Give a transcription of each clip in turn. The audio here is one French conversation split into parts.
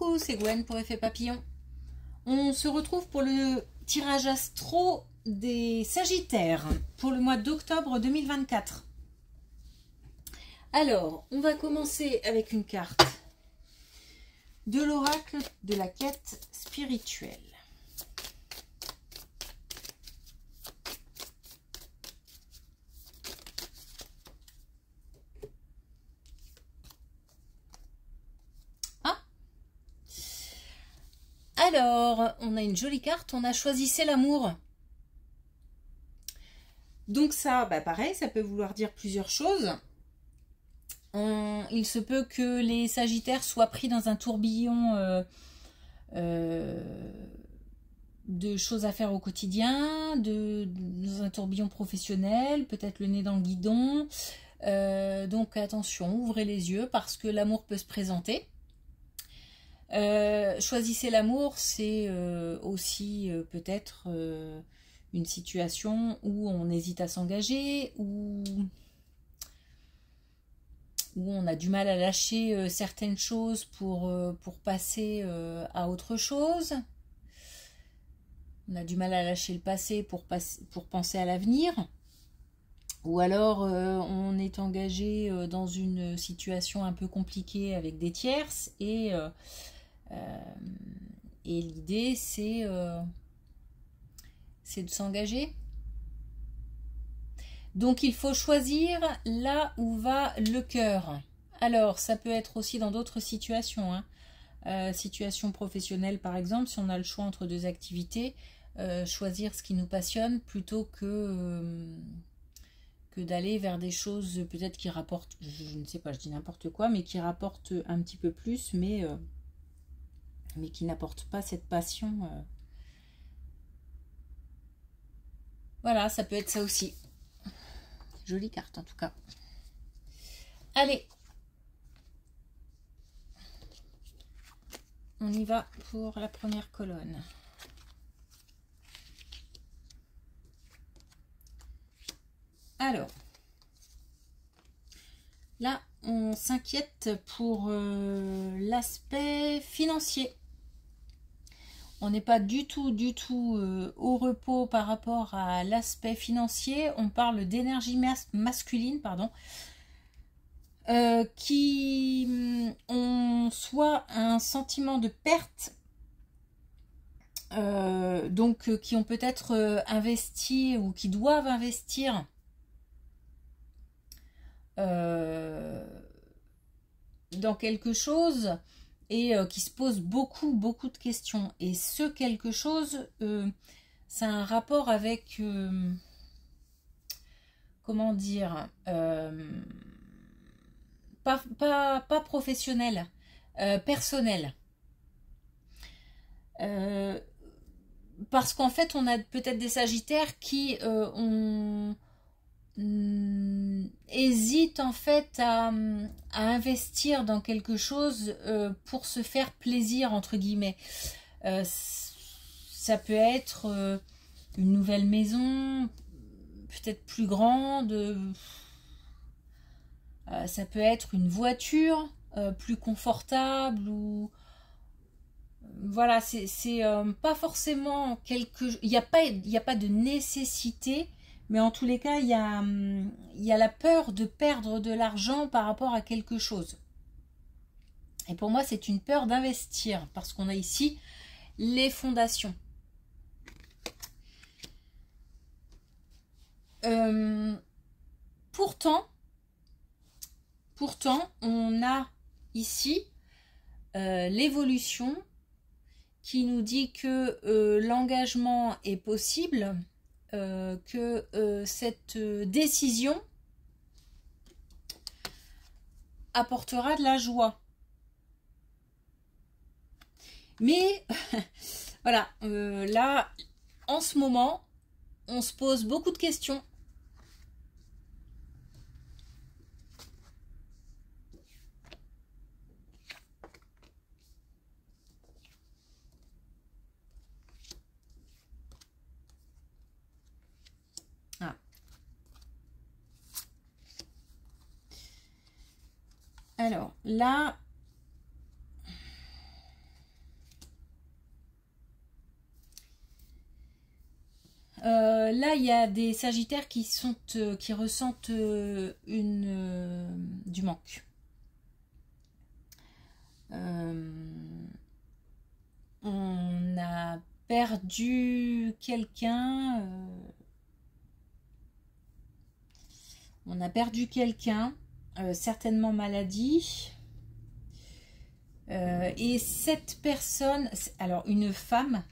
Coucou, c'est Gwen pour Effet Papillon. On se retrouve pour le tirage astro des Sagittaires pour le mois d'octobre 2024. Alors, on va commencer avec une carte de l'oracle de la quête spirituelle. Alors, on a une jolie carte, on a choisi c'est l'amour. Donc ça, pareil, ça peut vouloir dire plusieurs choses. Il se peut que les Sagittaires soient pris dans un tourbillon de choses à faire au quotidien, dans un tourbillon professionnel, peut-être le nez dans le guidon. Donc attention, ouvrez les yeux parce que l'amour peut se présenter. Choisissez l'amour, c'est aussi peut-être une situation où on hésite à s'engager, où on a du mal à lâcher certaines choses pour passer à autre chose. On a du mal à lâcher le passé pour penser à l'avenir. Ou alors on est engagé dans une situation un peu compliquée avec des tierces et l'idée c'est de s'engager. Donc il faut choisir là où va le cœur. Alors ça peut être aussi dans d'autres situations, hein. Situation professionnelle par exemple, si on a le choix entre deux activités, choisir ce qui nous passionne plutôt que d'aller vers des choses peut-être qui rapportent, je ne sais pas, je dis n'importe quoi, mais qui rapportent un petit peu plus, mais qui n'apportent pas cette passion. Voilà, ça peut être ça aussi. Jolie carte en tout cas. Allez, on y va pour la première colonne. Alors, là, on s'inquiète pour l'aspect financier. On n'est pas du tout au repos par rapport à l'aspect financier. On parle d'énergie masculine, pardon, qui ont soit un sentiment de perte, donc qui ont peut-être investi ou qui doivent investir dans quelque chose et qui se posent beaucoup de questions. Et ce quelque chose, c'est un rapport avec, comment dire, pas professionnel, personnel. Parce qu'en fait, on a peut-être des Sagittaires qui hésite en fait à investir dans quelque chose pour se faire plaisir entre guillemets. Ça peut être une nouvelle maison, peut-être plus grande, ça peut être une voiture plus confortable, ou voilà, c'est pas forcément il n'y a pas de nécessité. Mais en tous les cas, il y a la peur de perdre de l'argent par rapport à quelque chose. Et pour moi, c'est une peur d'investir, parce qu'on a ici les fondations. Pourtant, on a ici l'évolution qui nous dit que l'engagement est possible, que cette décision apportera de la joie. Mais voilà, là, en ce moment, on se pose beaucoup de questions. Alors là, Là, il y a des Sagittaires qui ressentent du manque. On a perdu quelqu'un. On a perdu quelqu'un, certainement maladie. Et cette personne, alors une femme,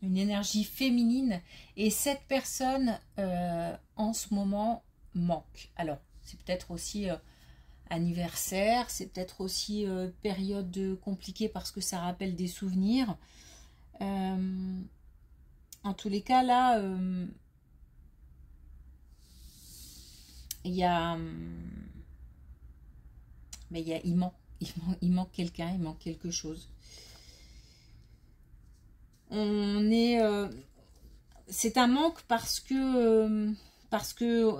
une énergie féminine, et cette personne en ce moment manque. Alors, c'est peut-être aussi anniversaire, c'est peut-être aussi période compliquée parce que ça rappelle des souvenirs. En tous les cas, là, il manque quelqu'un, il manque quelque chose. C'est un manque parce que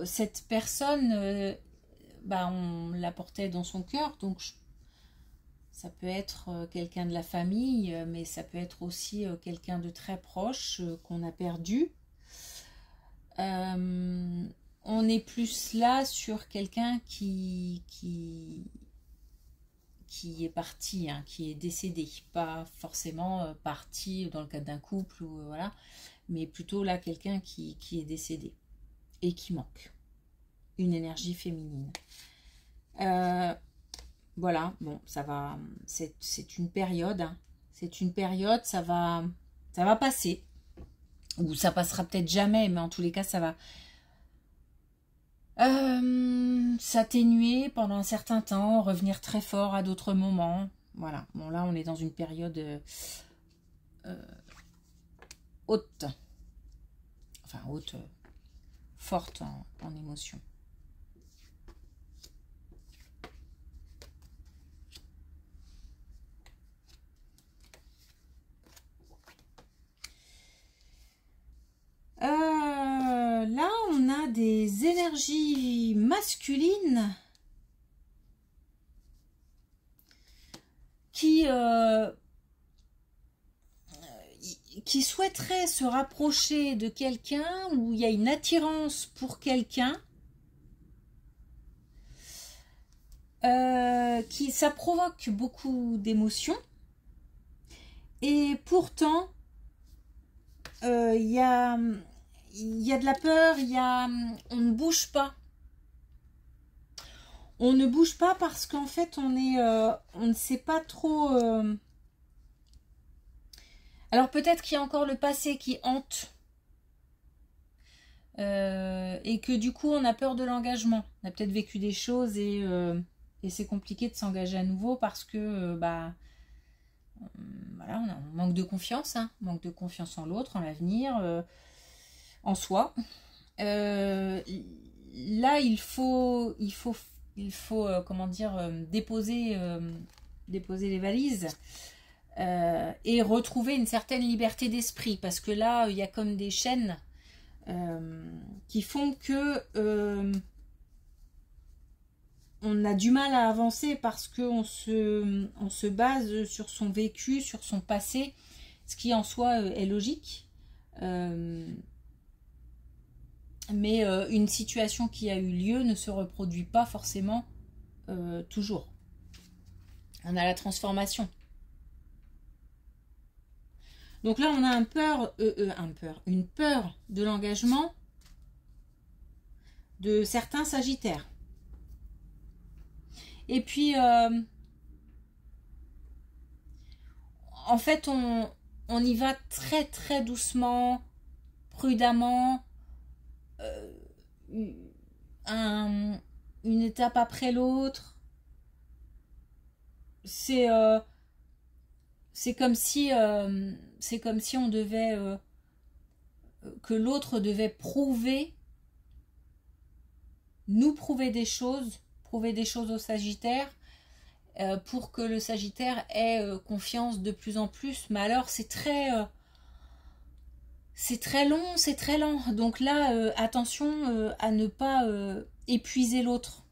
cette personne, on la portait dans son cœur, donc ça peut être quelqu'un de la famille, mais ça peut être aussi quelqu'un de très proche qu'on a perdu. On est plus là sur quelqu'un qui est parti, hein, qui est décédé, pas forcément parti dans le cadre d'un couple, ou voilà, mais plutôt là quelqu'un qui est décédé et qui manque une énergie féminine. Voilà, bon, ça va, c'est une période, hein, c'est une période, ça va passer, ou ça passera peut-être jamais, mais en tous les cas, ça va s'atténuer pendant un certain temps, revenir très fort à d'autres moments. Voilà, bon là on est dans une période haute, enfin haute, forte en émotion. Là, on a des énergies masculines qui souhaiteraient se rapprocher de quelqu'un, où il y a une attirance pour quelqu'un, ça provoque beaucoup d'émotions, et pourtant il y a de la peur, on ne bouge pas. On ne bouge pas parce qu'en fait on ne sait pas trop. Alors peut-être qu'il y a encore le passé qui hante, et que du coup on a peur de l'engagement. On a peut-être vécu des choses et c'est compliqué de s'engager à nouveau parce que voilà, on manque de confiance, hein, manque de confiance en l'autre, en l'avenir, en soi. Là, il faut comment dire, déposer les valises et retrouver une certaine liberté d'esprit, parce que là, il y a comme des chaînes qui font que on a du mal à avancer parce qu'on se base sur son vécu, sur son passé, ce qui en soi est logique. Mais une situation qui a eu lieu ne se reproduit pas forcément toujours. On a la transformation. Donc là, on a une peur de l'engagement de certains Sagittaires. Et puis, en fait, on y va très très doucement, prudemment, une étape après l'autre. C'est comme si on devait que l'autre devait nous prouver des choses au Sagittaire, pour que le Sagittaire ait confiance de plus en plus. Mais alors c'est très long, c'est très lent. Donc là, attention à ne pas épuiser l'autre.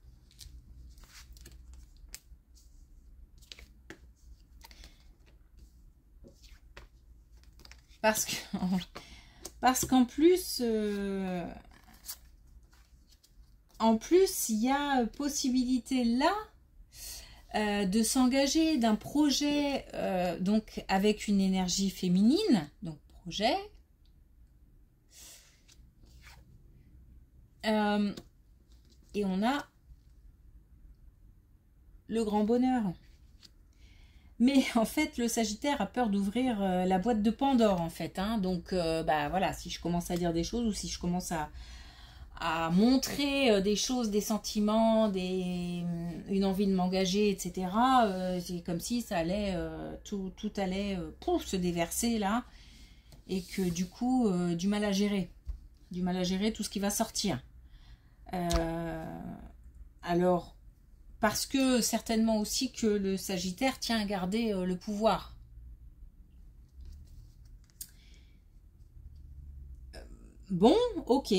Parce qu'en plus, il y a possibilité là de s'engager d'un projet donc avec une énergie féminine, donc projet. Et on a le grand bonheur. Mais en fait, le Sagittaire a peur d'ouvrir la boîte de Pandore, en fait. Hein. Donc, bah voilà, si je commence à dire des choses ou si je commence à montrer des choses, des sentiments, une envie de m'engager, etc. C'est comme si ça allait, tout allait se déverser là. Et que du coup, du mal à gérer. Du mal à gérer tout ce qui va sortir. Alors... Parce que certainement aussi que le Sagittaire tient à garder le pouvoir. Bon, ok.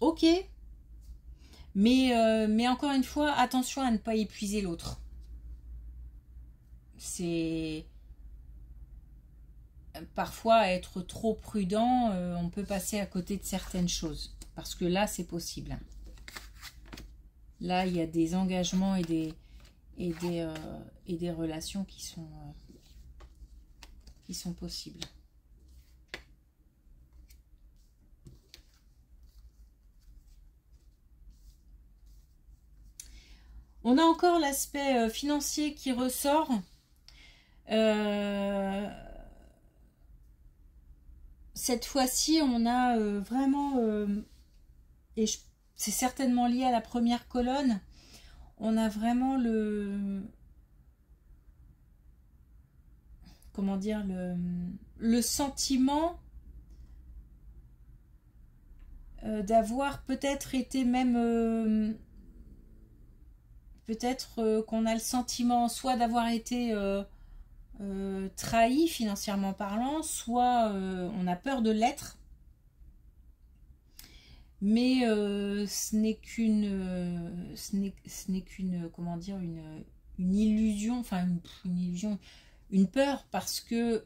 Ok. Mais encore une fois, attention à ne pas épuiser l'autre. C'est... Parfois, être trop prudent, on peut passer à côté de certaines choses. Parce que là, c'est possible. Là, il y a des engagements et des relations qui sont possibles. On a encore l'aspect financier qui ressort. Cette fois-ci, on a vraiment... et c'est certainement lié à la première colonne. On a vraiment comment dire, le sentiment d'avoir peut-être été même... peut-être qu'on a le sentiment soit d'avoir été trahi financièrement parlant, soit on a peur de l'être. Mais ce n'est qu'une comment dire, une illusion, enfin une illusion, une peur, parce que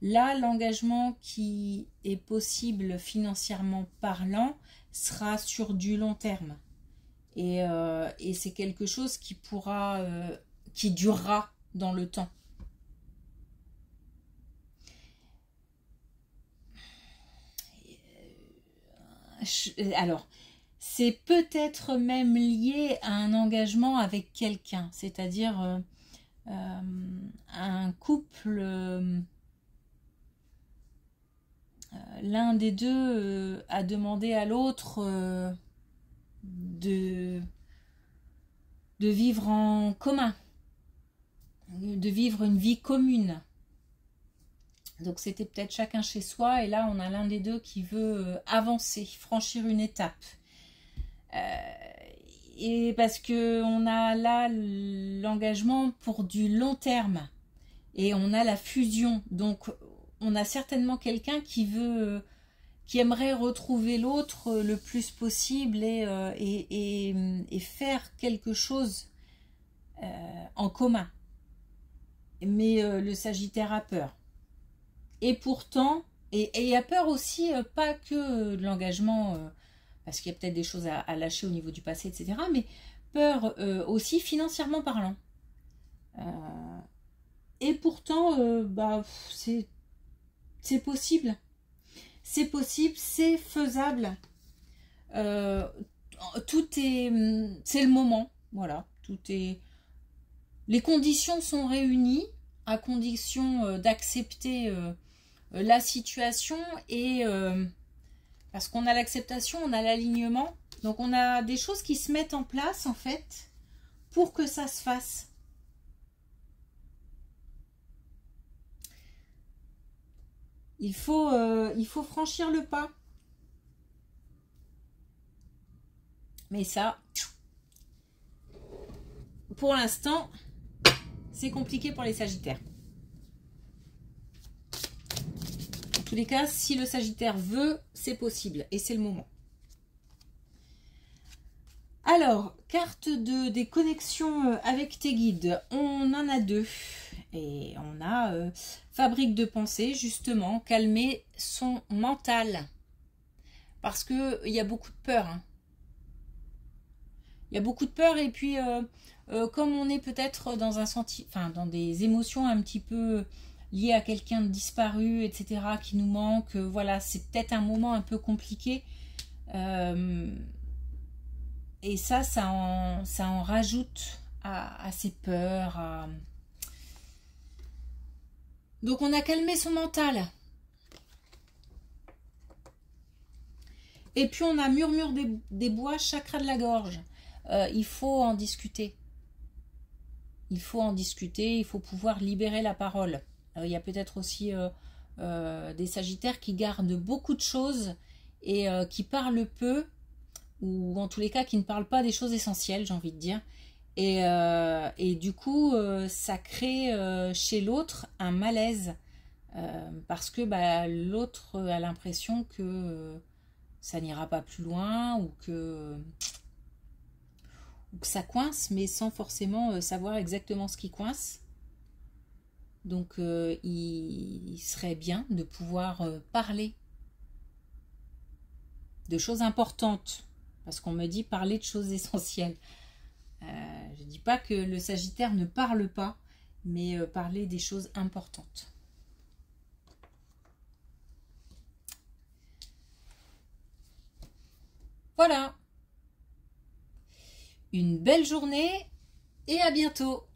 là, l'engagement qui est possible financièrement parlant sera sur du long terme. Et c'est quelque chose qui pourra, qui durera dans le temps. Alors, c'est peut-être même lié à un engagement avec quelqu'un, c'est-à-dire un couple, l'un des deux a demandé à l'autre de vivre en commun, de vivre une vie commune. Donc c'était peut-être chacun chez soi, et là on a l'un des deux qui veut avancer, franchir une étape. Et parce que on a là l'engagement pour du long terme, et on a la fusion. Donc on a certainement quelqu'un qui aimerait retrouver l'autre le plus possible et faire quelque chose en commun. Mais le Sagittaire a peur. Et pourtant, et a peur aussi, pas que de l'engagement, parce qu'il y a peut-être des choses à lâcher au niveau du passé, etc. Mais peur aussi financièrement parlant. Et pourtant, bah, c'est possible. C'est possible, c'est faisable. Tout est... C'est le moment. Voilà. Tout est... Les conditions sont réunies à condition d'accepter la situation, et parce qu'on a l'acceptation, on a l'alignement, donc on a des choses qui se mettent en place en fait pour que ça se fasse. Il faut franchir le pas. Mais ça, pour l'instant, c'est compliqué pour les Sagittaires. En tous les cas, si le Sagittaire veut, c'est possible et c'est le moment. Alors, carte des connexions avec tes guides. On en a deux. Et on a fabrique de pensée, justement, calmer son mental. Parce qu'il y a beaucoup de peur. Hein. Il y a beaucoup de peur et puis comme on est peut-être dans dans des émotions un petit peu liées à quelqu'un de disparu, etc., qui nous manque, voilà, c'est peut-être un moment un peu compliqué. Et ça en rajoute à ces peurs. Donc on a calmé son mental. Et puis on a murmure des bois, chakra de la gorge. Il faut en discuter. Il faut en discuter, il faut pouvoir libérer la parole. Il y a peut-être aussi des sagittaires qui gardent beaucoup de choses et qui parlent peu, ou en tous les cas qui ne parlent pas des choses essentielles, j'ai envie de dire. Et du coup, ça crée chez l'autre un malaise parce que l'autre a l'impression que ça n'ira pas plus loin ou que ça coince, mais sans forcément savoir exactement ce qui coince. Donc il serait bien de pouvoir parler de choses importantes, parce qu'on me dit parler de choses essentielles. Je ne dis pas que le Sagittaire ne parle pas, mais parler des choses importantes. Voilà. Une belle journée et à bientôt.